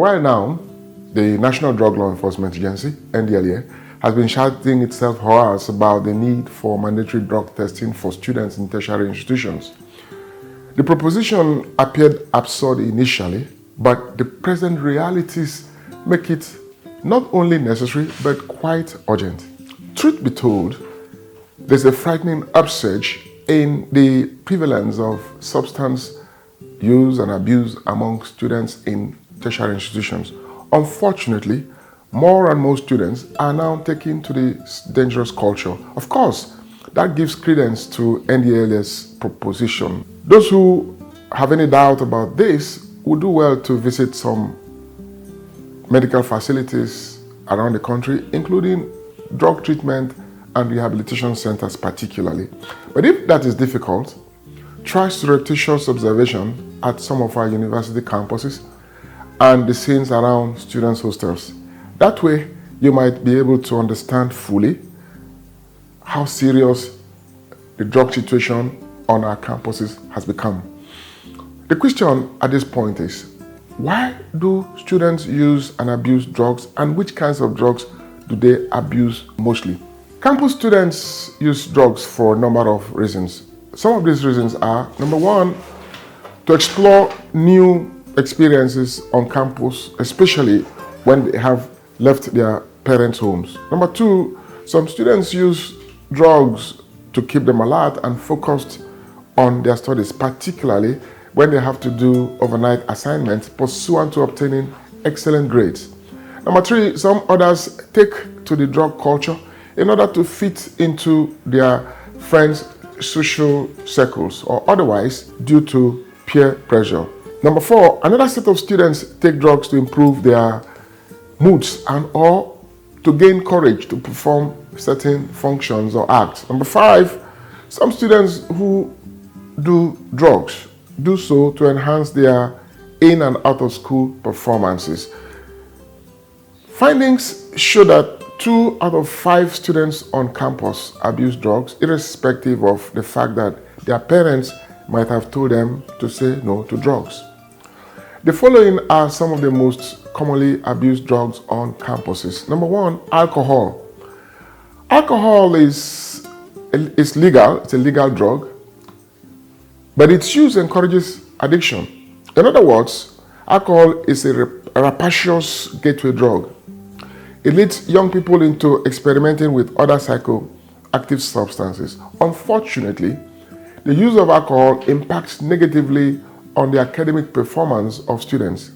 while now, the National Drug Law Enforcement Agency, NDLEA, has been shouting itself hoarse about the need for mandatory drug testing for students in tertiary institutions. The proposition appeared absurd initially, but the present realities make it not only necessary but quite urgent. Truth be told, there's a frightening upsurge in the prevalence of substance use and abuse among students in tertiary institutions. Unfortunately, more and more students are now taken to this dangerous culture. Of course, that gives credence to NDLEA's proposition. Those who have any doubt about this would do well to visit some medical facilities around the country, including drug treatment and rehabilitation centers particularly. But if that is difficult, try surreptitious observation at some of our university campuses and the scenes around students' hostels. That way, you might be able to understand fully how serious the drug situation on our campuses has become. The question at this point is, why do students use and abuse drugs, and which kinds of drugs do they abuse mostly? Campus students use drugs for a number of reasons. Some of these reasons are, number one, to explore new experiences on campus, especially when they have left their parents' homes. Number two, some students use drugs to keep them alert and focused on their studies, particularly when they have to do overnight assignments pursuant to obtaining excellent grades. Number three, some others take to the drug culture in order to fit into their friends' social circles or otherwise due to peer pressure. Number four, another set of students take drugs to improve their moods and or to gain courage to perform certain functions or acts. Number five, some students who do drugs do so to enhance their in and out of school performances. Findings show that 2 out of 5 students on campus abuse drugs, irrespective of the fact that their parents might have told them to say no to drugs. The following are some of the most commonly abused drugs on campuses. Number one, alcohol. Alcohol is legal, it's a legal drug, but its use encourages addiction. In other words, alcohol is a rapacious gateway drug. It leads young people into experimenting with other psychoactive substances. Unfortunately, the use of alcohol impacts negatively on the academic performance of students.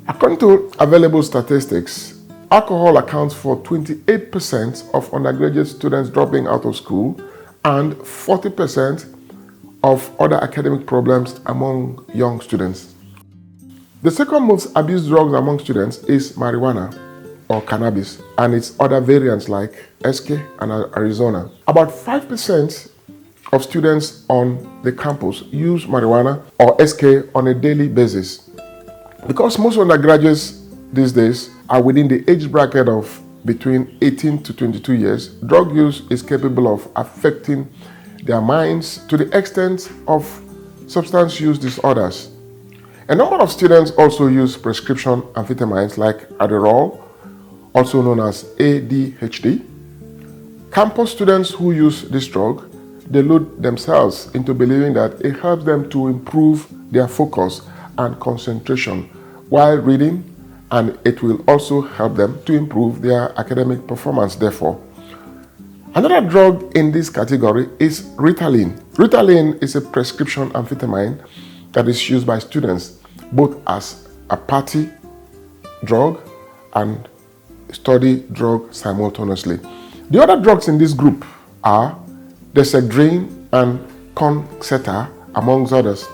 According to available statistics, alcohol accounts for 28% of undergraduate students dropping out of school and 40% of other academic problems among young students. The second most abused drug among students is marijuana or cannabis and its other variants like SK and Arizona. About 5% of students on the campus use marijuana or SK on a daily basis. Because most undergraduates these days are within the age bracket of between 18 to 22 years, drug use is capable of affecting their minds to the extent of substance use disorders. A number of students also use prescription amphetamines like Adderall, also known as ADHD. Campus students who use this drug delude themselves into believing that it helps them to improve their focus and concentration while reading, and it will also help them to improve their academic performance, therefore. Another drug in this category is Ritalin. Ritalin is a prescription amphetamine that is used by students both as a party drug and study drug simultaneously. The other drugs in this group are Dexedrine and Concerta, amongst others.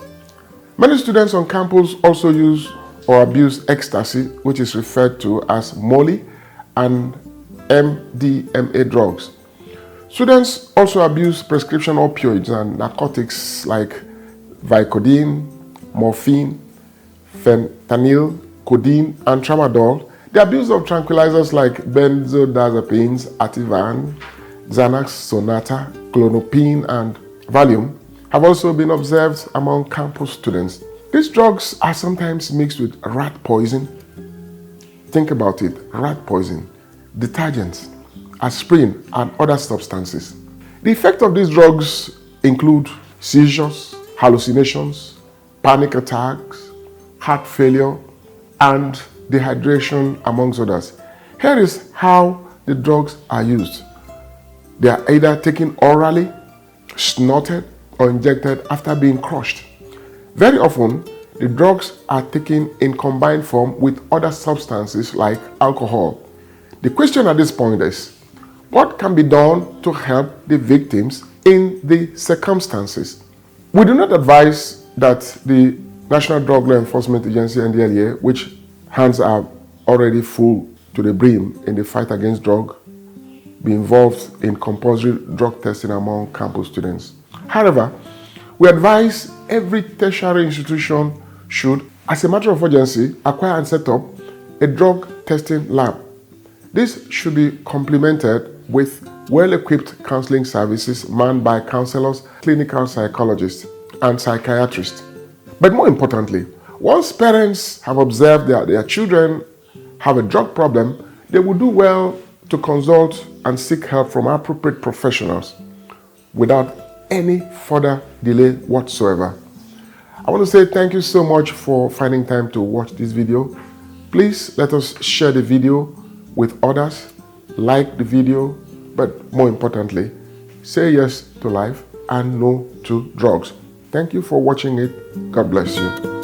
Many students on campus also use or abuse ecstasy, which is referred to as Molly, and MDMA drugs. Students also abuse prescription opioids and narcotics like Vicodin, morphine, fentanyl, codeine, and tramadol. The abuse of tranquilizers like benzodiazepines, Ativan, Xanax, Sonata, Klonopin, and Valium have also been observed among campus students. These drugs are sometimes mixed with rat poison Think about it: rat poison, detergents, aspirin, and other substances. The effect of these drugs include seizures, hallucinations, panic attacks, heart failure, and dehydration, amongst others. Here is how the drugs are used. They are either taken orally, snorted, or injected after being crushed. Very often, the drugs are taken in combined form with other substances like alcohol. The question at this point is, what can be done to help the victims in the circumstances? We do not advise that the National Drug Law Enforcement Agency, NDLEA, which hands are already full to the brim in the fight against drug, be involved in compulsory drug testing among campus students. However, we advise every tertiary institution should, as a matter of urgency, acquire and set up a drug testing lab. This should be complemented with well-equipped counseling services manned by counselors, clinical psychologists, and psychiatrists. But more importantly, once parents have observed that their children have a drug problem, they will do well to consult and seek help from appropriate professionals without any further delay whatsoever. I want to say thank you so much for finding time to watch this video. Please let us share the video with others, like the video, but more importantly, say yes to life and no to drugs. Thank you for watching it. God bless you.